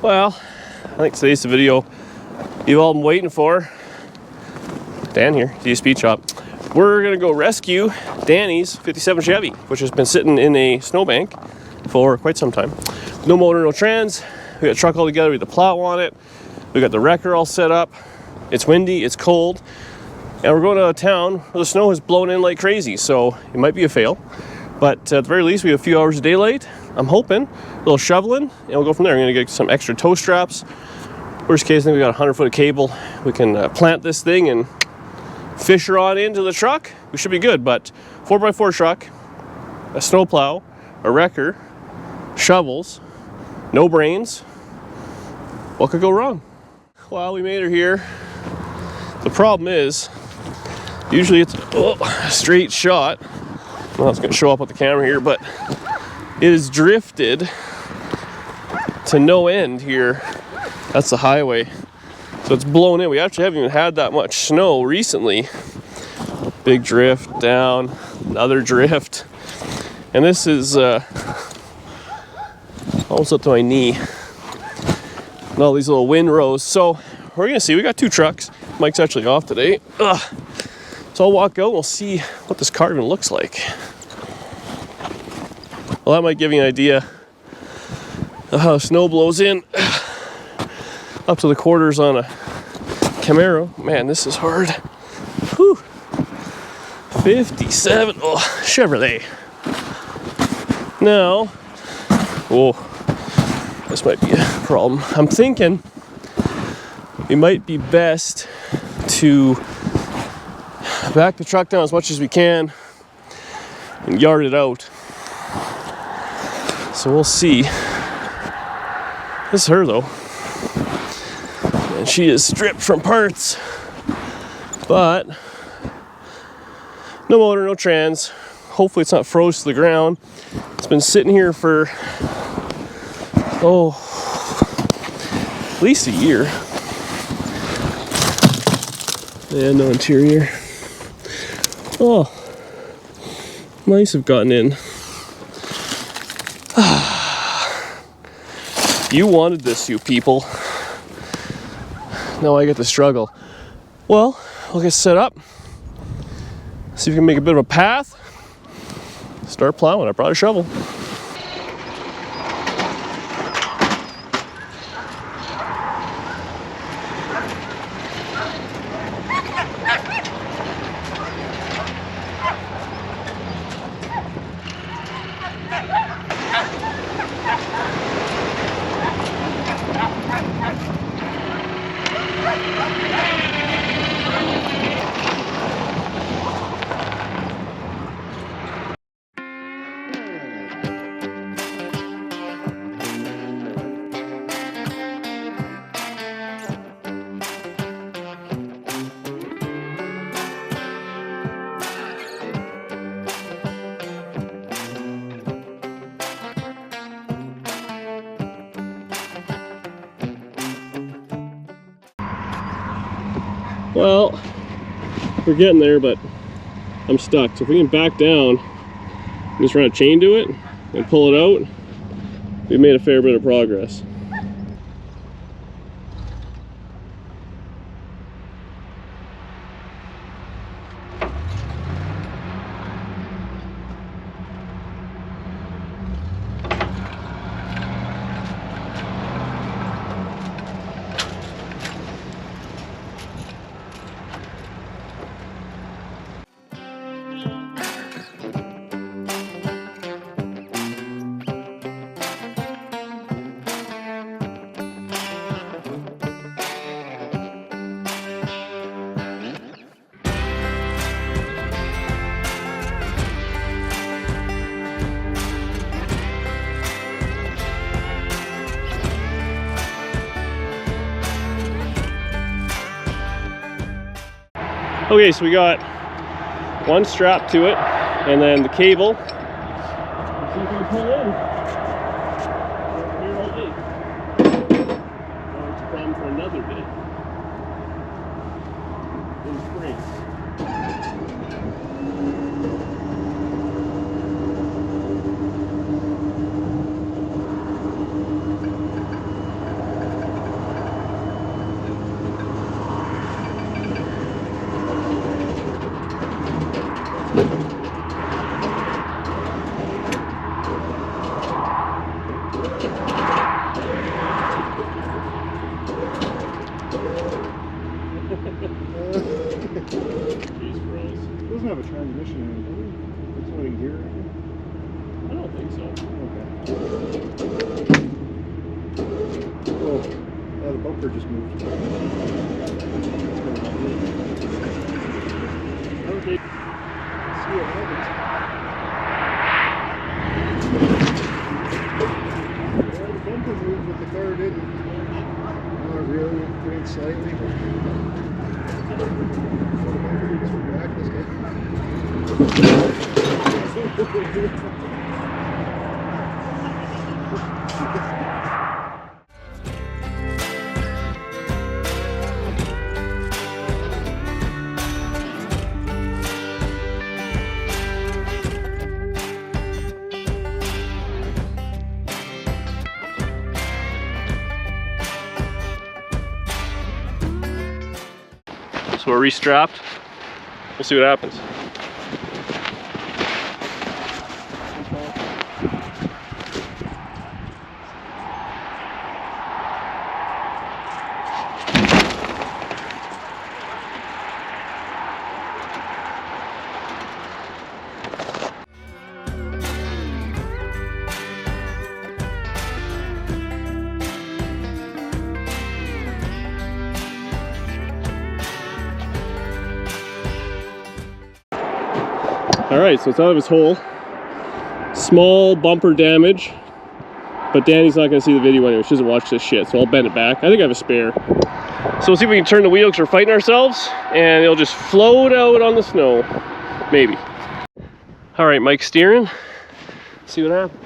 Well, I think today's the video you've all been waiting for. Dan here, DSP Shop. We're gonna go rescue Dani's 57 Chevy, which has been sitting in a snowbank for quite some time. No motor, no trans. We got the truck all together, we got the plow on it. We got the wrecker all set up. It's windy, it's cold. And we're going to a town where the snow has blown in like crazy, so it might be a fail. But at the very least, we have a few hours of daylight. I'm hoping, a little shoveling, and we'll go from there. I'm gonna get some extra tow straps. Worst case, I think we got 100 foot of cable. We can plant this thing and fish her on into the truck. We should be good, but 4x4 truck, a snowplow, a wrecker, shovels, no brains. What could go wrong? Well, we made her here. The problem is, usually it's a straight shot. Well, it's gonna show up with the camera here, but it is drifted to no end here. That's the highway. So it's blown in. We actually haven't even had that much snow recently. Big drift down, another drift. And this is almost up to my knee. And all these little windrows. So we're gonna see, we got two trucks. Mike's actually off today. So I'll walk out and we'll see what this car even looks like. Well, that might give you an idea of how snow blows in up to the quarters on a Camaro. Man, this is hard. Whew. 57, Chevrolet. Now, whoa, this might be a problem. I'm thinking it might be best to back the truck down as much as we can and yard it out. So we'll see. This is her though. And she is stripped from parts. But no motor, no trans. Hopefully it's not froze to the ground. It's been sitting here for, at least a year. And no interior. Oh, mice have gotten in. You wanted this, you people. Now I get to struggle. Well, we'll get set up. See if we can make a bit of a path. Start plowing. I brought a shovel. Well, we're getting there, but I'm stuck. So if we can back down, just run a chain to it and pull it out, we've made a fair bit of progress. Okay, so we got one strap to it, and then the cable. Let's see if we can pull in. Here all day. Or it's a problem for another bit. In spring. Yeah, the bumper just moved. Okay. See what happens. Yeah, the bumper moved, but the car didn't. Not really, it went slightly, but the bumper didn't swing back this time. So we're restrapped. We'll see what happens. All right, so it's out of his hole. Small bumper damage, but Dani's not gonna see the video anyway. She doesn't watch this shit, so I'll bend it back. I think I have a spare. So we'll see if we can turn the wheel because we're fighting ourselves, and it'll just float out on the snow, maybe. All right, Mike's steering. See what happens.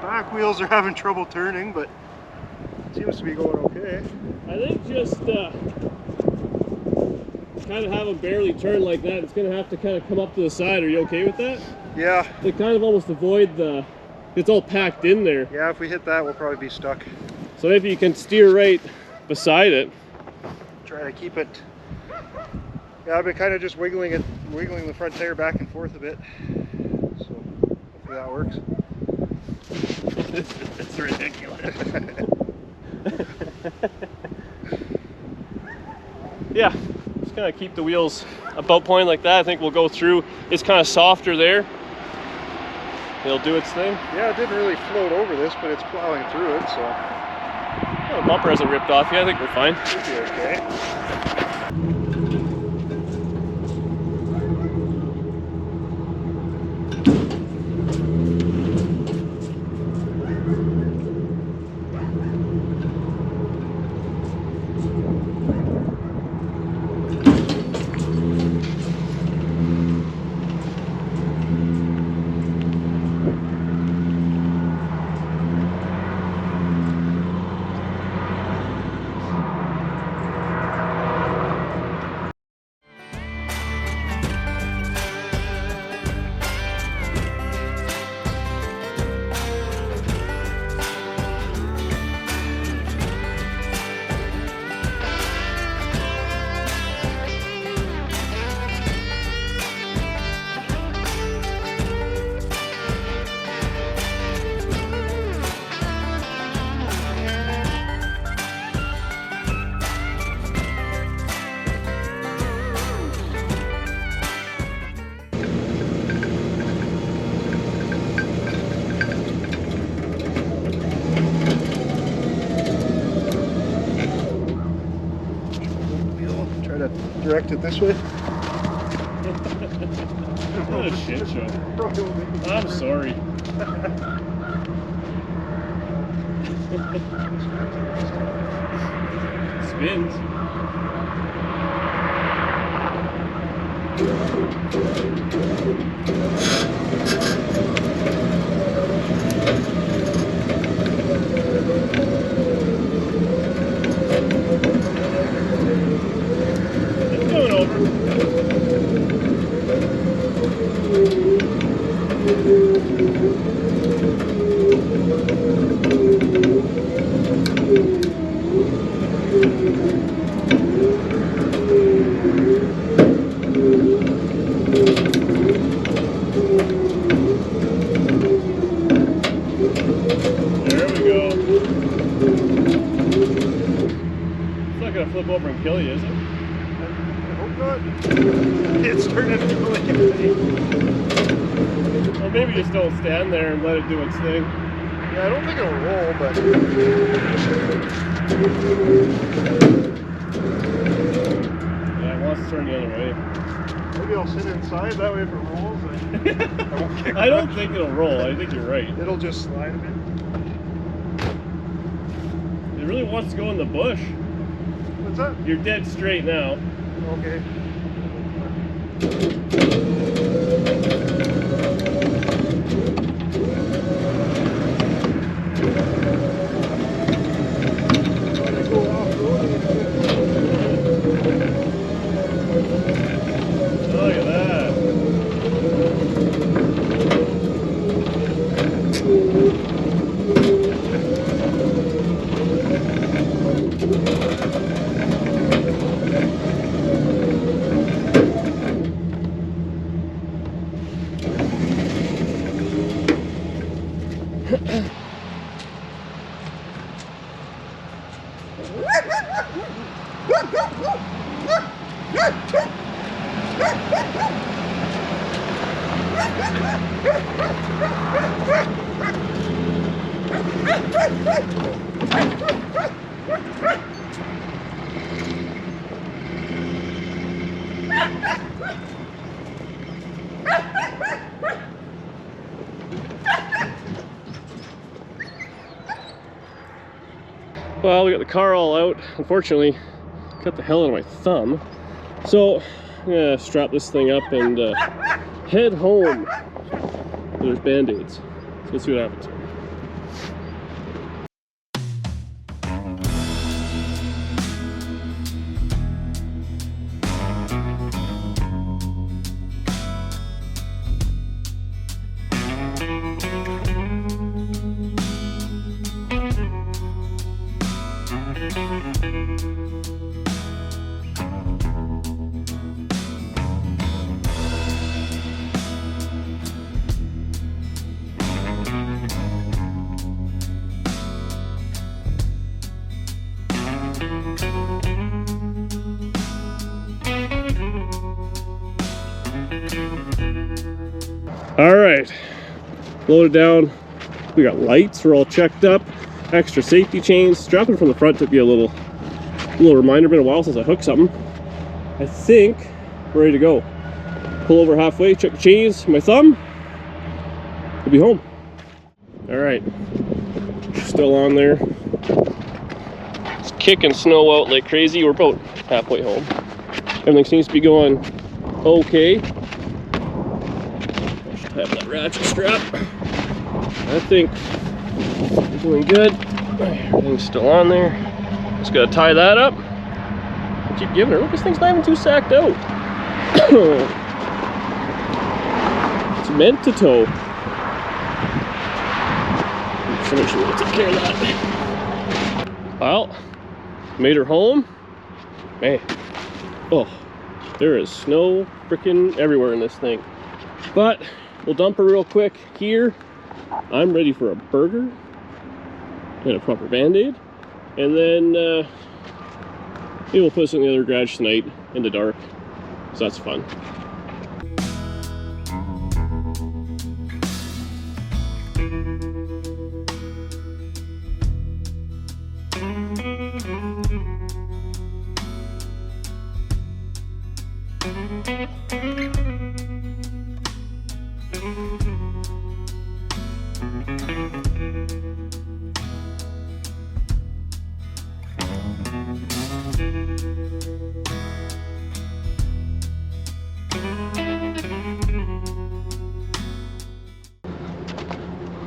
Back wheels are having trouble turning, but it seems to be going okay. I think just kind of have them barely turn like that. It's gonna have to kind of come up to the side. Are you okay with that? Yeah. To kind of almost avoid the, it's all packed in there. Yeah, if we hit that, we'll probably be stuck. So if you can steer right beside it. Try to keep it. Yeah, I've been kind of just wiggling the front tire back and forth a bit. So hopefully that works. It's ridiculous. Yeah, just kind of keep the wheels about pointing like that. I think we'll go through. It's kind of softer there. It'll do its thing. Yeah, it didn't really float over this, but it's plowing through it, so. Well, the bumper hasn't ripped off yet. I think we're fine. Should be okay. Direct it this way. What a shit show. I'm sorry. Spins. It's going over. It's turning really heavy. Or maybe just don't stand there and let it do its thing. Yeah, I don't think it'll roll, but Yeah, it wants to turn the other way. maybe I'll sit inside, that way if it rolls, I won't kick I don't much. think it'll roll. I think you're right. It'll just slide a bit. It really wants to go in the bush. What's that? You're dead straight now. Okay. Look at that. Well, we got the car all out. Unfortunately, cut the hell out of my thumb. So, I'm gonna strap this thing up and head home. There's band-aids. So let's see what happens. All right, loaded down. We got lights, we're all checked up. Extra safety chains. Strapping from the front to be a little reminder. Been a while since I hooked something. I think we're ready to go. Pull over halfway, check the chains, my thumb. We'll be home. All right, still on there. It's kicking snow out like crazy. We're about halfway home. Everything seems to be going okay. Have that ratchet strap. I think we're doing good. Everything's still on there. Just gotta tie that up. I keep giving her. Look, this thing's not even too sacked out. It's meant to tow. So make sure we take care of that. Well, made her home. Man, oh, there is snow freaking everywhere in this thing. But we'll dump her real quick here. I'm ready for a burger and a proper band-aid. And then maybe we'll put this in the other garage tonight in the dark. So that's fun.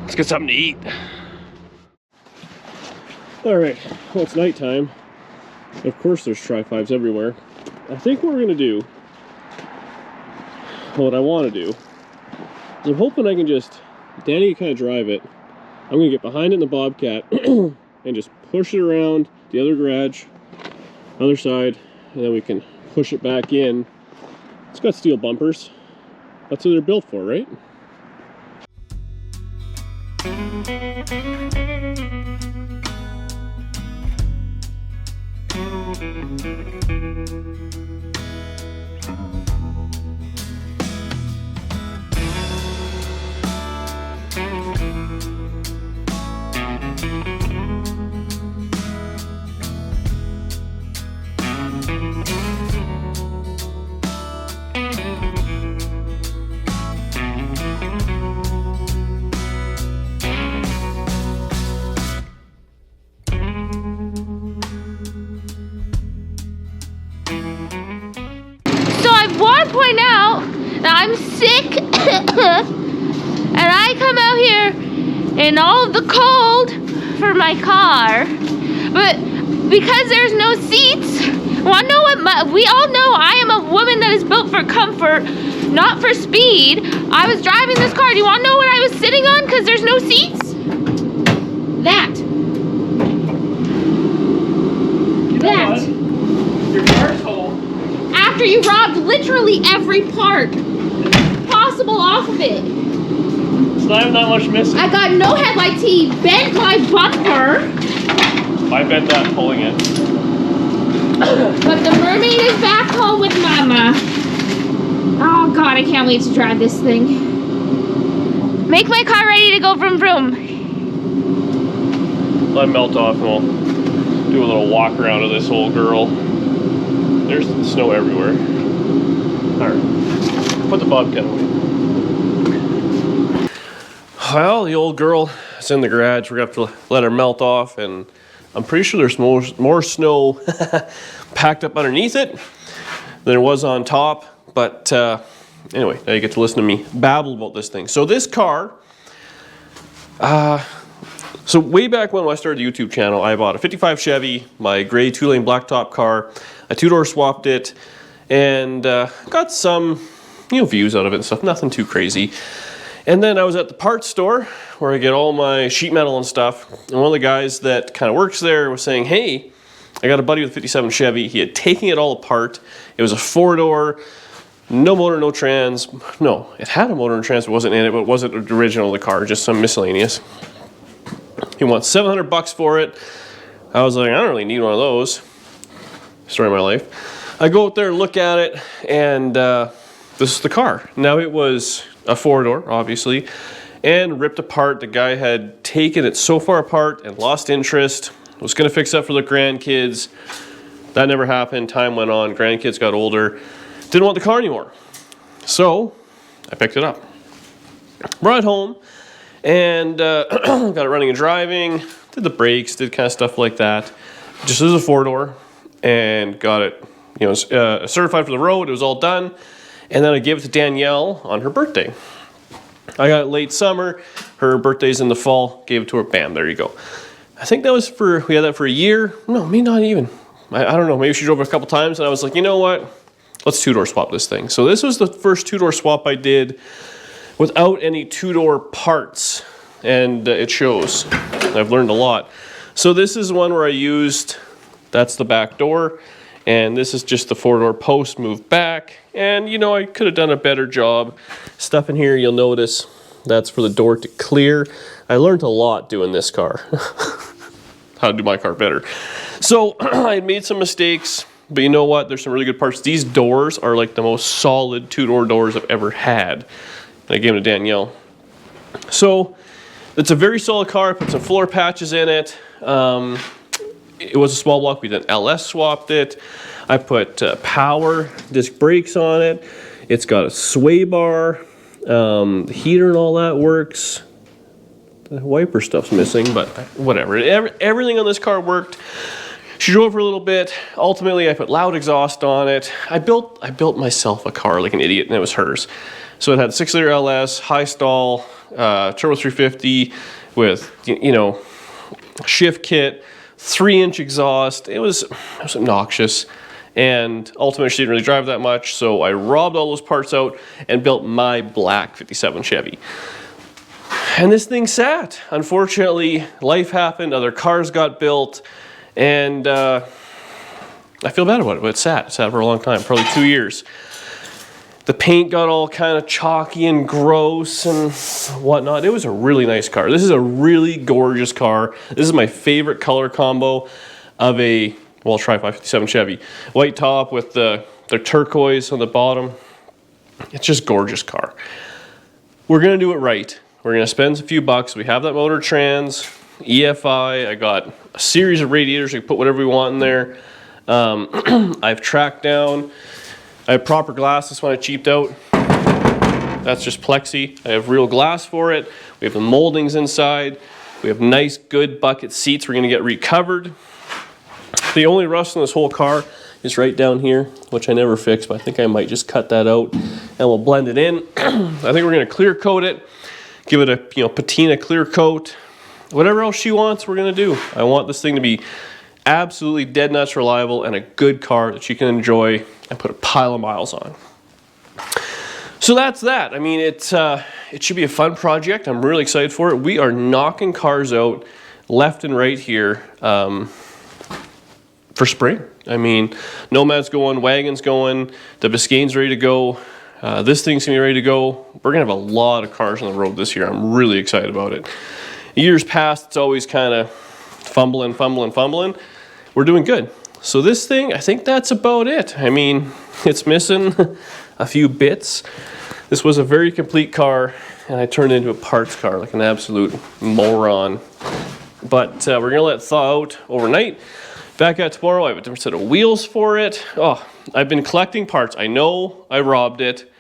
Let's get something to eat. All right, well, it's nighttime. Of course there's Tri-5s everywhere. I think what we're gonna do, what I wanna do, is I'm hoping I can just, Dani can kind of drive it. I'm gonna get behind it in the Bobcat and just push it around the other garage, other side, and then we can push it back in. It's got steel bumpers. That's what they're built for, right? I want to point out that I'm sick and I come out here in all the cold for my car, but because there's no seats, want to know what we all know I am a woman that is built for comfort, not for speed. I was driving this car. Do you want to know what I was sitting on because there's no seats? That. Your car's home. After you robbed literally every part possible off of it. It's not even that much missing. I got no headlights. He bent my bumper. I bet that pulling it. But the mermaid is back home with Mama. Oh God, I can't wait to drive this thing. Make my car ready to go vroom vroom. Let it melt off and we'll do a little walk around of this old girl. There's snow everywhere. Alright, put the bobcat away. Well, the old girl is in the garage. We're gonna have to let her melt off, and I'm pretty sure there's more snow packed up underneath it than there was on top. But anyway, now you get to listen to me babble about this thing. So this car, so way back when I started the YouTube channel, I bought a 55 Chevy, my gray 2-lane blacktop car. I 2-door swapped it and got some views out of it and stuff, nothing too crazy. And then I was at the parts store where I get all my sheet metal and stuff, and one of the guys that kind of works there was saying, hey, I got a buddy with a 57 Chevy. He had taken it all apart. It was a 4-door, no motor, no trans. No, it had a motor and trans, it wasn't in it, but it wasn't the original of the car, just some miscellaneous. He wants $700 for it. I was like, I don't really need one of those. Story of my life. I go out there and look at it, and this is the car. Now it was a 4-door, obviously, and ripped apart. The guy had taken it so far apart and lost interest. Was going to fix up for the grandkids. That never happened. Time went on. Grandkids got older. Didn't want the car anymore. So I picked it up. Brought it home and got it running and driving. Did the brakes, did kind of stuff like that. Just as a 4-door, and got it, certified for the road. It was all done. And then I gave it to Danielle on her birthday. I got it late summer. Her birthday's in the fall. Gave it to her. Bam, there you go. I think that was we had that for a year. No, maybe not even. I don't know. Maybe she drove it a couple times, and I was like, you know what? Let's 2-door swap this thing. So this was the first 2-door swap I did without any 2-door parts, and it shows. I've learned a lot. So this is one where I used, that's the back door, and this is just the 4-door post moved back. And I could have done a better job. Stuff in here, you'll notice, that's for the door to clear. I learned a lot doing this car. How to do my car better. So I had made some mistakes, but you know what? There's some really good parts. These doors are like the most solid 2-door doors I've ever had. And I gave them to Danielle. So it's a very solid car. I put some floor patches in it. It was a small block. We did LS swapped it. I put power disc brakes on it. It's got a sway bar. The heater and all that works. The wiper stuff's missing, but whatever. Everything on this car worked. She drove for a little bit. Ultimately, I put loud exhaust on it. I built myself a car like an idiot, and it was hers. So it had 6-liter LS, high stall, turbo 350 with shift kit, 3-inch exhaust. It was obnoxious, and ultimately she didn't really drive that much. So I robbed all those parts out and built my black 57 Chevy. And this thing sat. Unfortunately, life happened. Other cars got built. And I feel bad about it, but it sat for a long time, probably 2 years. The paint got all kind of chalky and gross and whatnot. It was a really nice car. This is a really gorgeous car. This is my favorite color combo of a, well, Tri-557 Chevy. White top with the turquoise on the bottom. It's just a gorgeous car. We're going to do it right. We're going to spend a few bucks. We have that motor trans, EFI. I got a series of radiators. We can put whatever we want in there. I've tracked down. I have proper glass. This one I cheaped out. That's just plexi. I have real glass for it. We have the moldings inside. We have nice, good bucket seats. We're going to get recovered. The only rust in this whole car, is right down here, which I never fixed, but I think I might just cut that out and we'll blend it in. I think we're gonna clear coat it, give it a patina clear coat. Whatever else she wants, we're gonna do. I want this thing to be absolutely dead nuts reliable and a good car that she can enjoy and put a pile of miles on. So that's that. I mean, it should be a fun project. I'm really excited for it. We are knocking cars out left and right here for spring. I mean, Nomad's going, Wagon's going, the Biscayne's ready to go. This thing's gonna be ready to go. We're gonna have a lot of cars on the road this year. I'm really excited about it. Years past, it's always kind of fumbling. We're doing good. So this thing, I think that's about it. I mean, it's missing a few bits. This was a very complete car, and I turned it into a parts car like an absolute moron. But we're gonna let it thaw out overnight. Back at tomorrow, I have a different set of wheels for it. Oh, I've been collecting parts. I know I robbed it.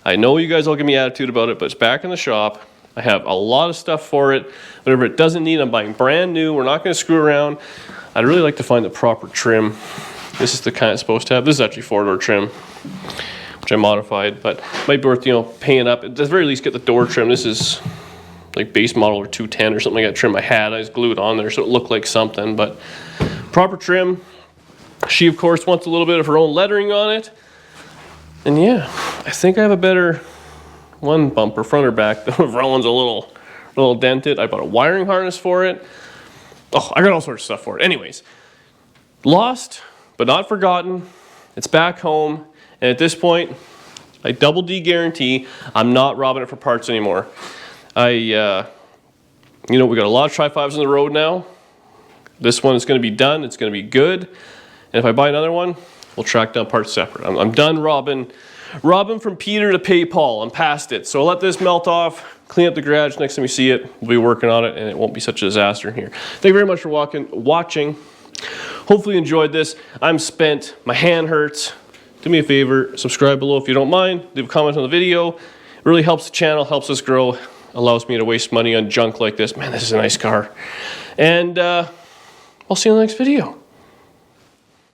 I know you guys all give me attitude about it, but it's back in the shop. I have a lot of stuff for it. Whatever it doesn't need, I'm buying brand new. We're not gonna screw around. I'd really like to find the proper trim. This is the kind it's supposed to have. This is actually 4-door trim, which I modified, but might be worth, paying up. At the very least, get the door trim. This is like base model or 210 or something like that trim I had. I just glued it on there so it looked like something, but proper trim. She, of course, wants a little bit of her own lettering on it. And yeah, I think I have a better one bumper, front or back. The front one's a little dented. I bought a wiring harness for it. Oh, I got all sorts of stuff for it. Anyways, lost but not forgotten. It's back home, and at this point, I double D guarantee I'm not robbing it for parts anymore. We got a lot of Tri-5s on the road now. This one is going to be done. It's going to be good. And if I buy another one, we'll track down parts separate. I'm done robbing from Peter to pay Paul. I'm past it. So I'll let this melt off, clean up the garage. Next time you see it, we'll be working on it, and it won't be such a disaster in here. Thank you very much for watching. Hopefully you enjoyed this. I'm spent. My hand hurts. Do me a favor, subscribe below if you don't mind. Leave a comment on the video. It really helps the channel, helps us grow, allows me to waste money on junk like this. Man, this is a nice car. And I'll see you in the next video.